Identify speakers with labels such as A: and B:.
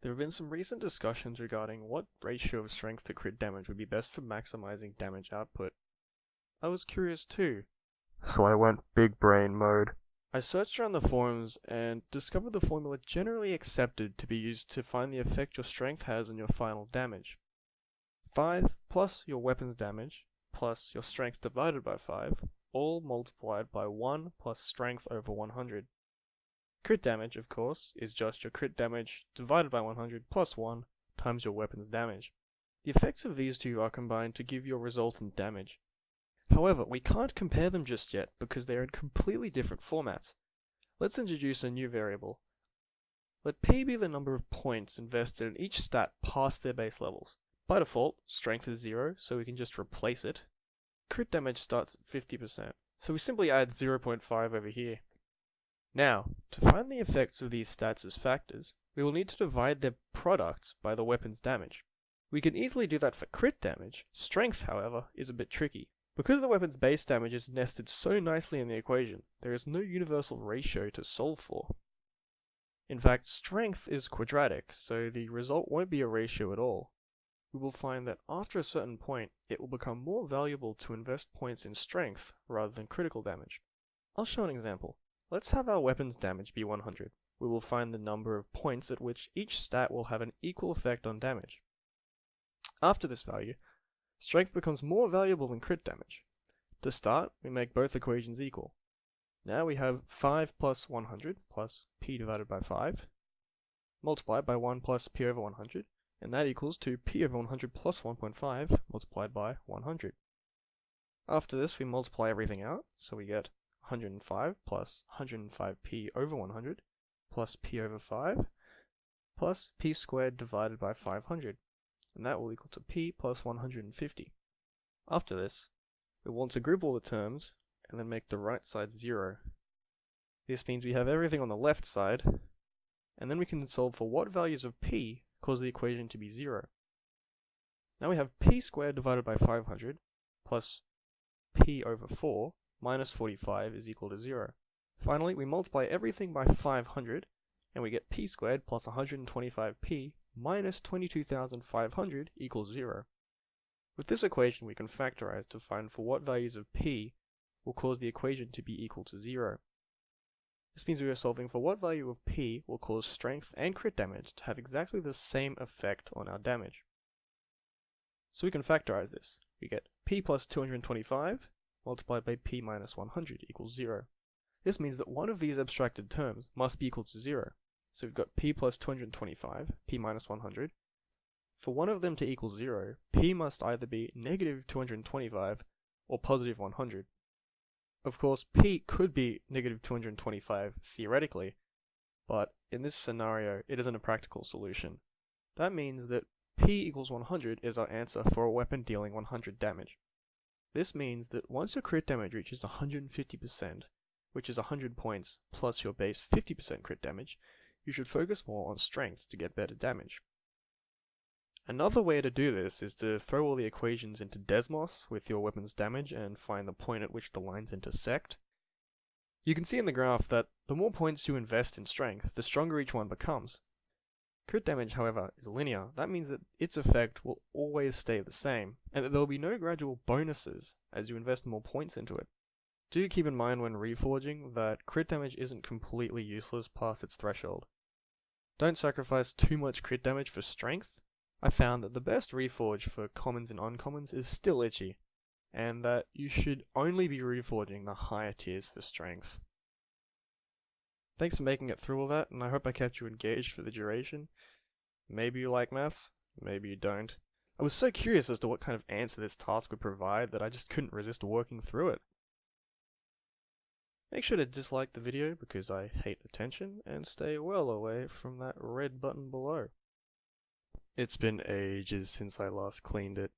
A: There have been some recent discussions regarding what ratio of strength to crit damage would be best for maximizing damage output. I was curious too,
B: so I went big brain mode.
A: I searched around the forums and discovered the formula generally accepted to be used to find the effect your strength has on your final damage. 5 plus your weapon's damage plus your strength divided by 5, all multiplied by 1 plus strength over 100. Crit damage, of course, is just your crit damage divided by 100 plus 1 times your weapon's damage. The effects of these two are combined to give your resultant damage. However, we can't compare them just yet because they are in completely different formats. Let's introduce a new variable. Let P be the number of points invested in each stat past their base levels. By default, strength is 0, so we can just replace it. Crit damage starts at 50%, so we simply add 0.5 over here. Now, to find the effects of these stats as factors, we will need to divide their products by the weapon's damage. We can easily do that for crit damage. Strength, however, is a bit tricky. Because the weapon's base damage is nested so nicely in the equation, there is no universal ratio to solve for. In fact, strength is quadratic, so the result won't be a ratio at all. We will find that after a certain point, it will become more valuable to invest points in strength rather than critical damage. I'll show an example. Let's have our weapon's damage be 100. We will find the number of points at which each stat will have an equal effect on damage. After this value, strength becomes more valuable than crit damage. To start, we make both equations equal. Now we have 5 plus 100 plus p divided by 5, multiplied by 1 plus p over 100, and that equals to p over 100 plus 1.5 multiplied by 100. After this, we multiply everything out, so we get 105 plus 105p over 100 plus p over 5 plus p squared divided by 500, and that will equal to p plus 150. After this, we want to group all the terms and then make the right side 0. This means we have everything on the left side, and then we can solve for what values of p cause the equation to be 0. Now we have p squared divided by 500 plus p over 4 minus 45 is equal to 0. Finally, we multiply everything by 500, and we get p squared plus 125p minus 22,500 equals 0. With this equation, we can factorize to find for what values of p will cause the equation to be equal to 0. This means we are solving for what value of p will cause strength and crit damage to have exactly the same effect on our damage. So we can factorize this. We get p plus 225 multiplied by p minus 100 equals 0. This means that one of these abstracted terms must be equal to 0. So we've got p plus 225, p minus 100. For one of them to equal 0, p must either be negative 225 or positive 100. Of course, p could be negative 225 theoretically, but in this scenario, it isn't a practical solution. That means that p equals 100 is our answer for a weapon dealing 100 damage. This means that once your crit damage reaches 150%, which is 100 points plus your base 50% crit damage, you should focus more on strength to get better damage. Another way to do this is to throw all the equations into Desmos with your weapon's damage and find the point at which the lines intersect. You can see in the graph that the more points you invest in strength, the stronger each one becomes. Crit damage, however, is linear. That means that its effect will always stay the same, and that there will be no gradual bonuses as you invest more points into it. Do keep in mind when reforging that crit damage isn't completely useless past its threshold. Don't sacrifice too much crit damage for strength. I found that the best reforge for commons and uncommons is still itchy, and that you should only be reforging the higher tiers for strength. Thanks for making it through all that, and I hope I kept you engaged for the duration. Maybe you like maths, maybe you don't. I was so curious as to what kind of answer this task would provide that I just couldn't resist working through it. Make sure to dislike the video because I hate attention, and stay well away from that red button below. It's been ages since I last cleaned it.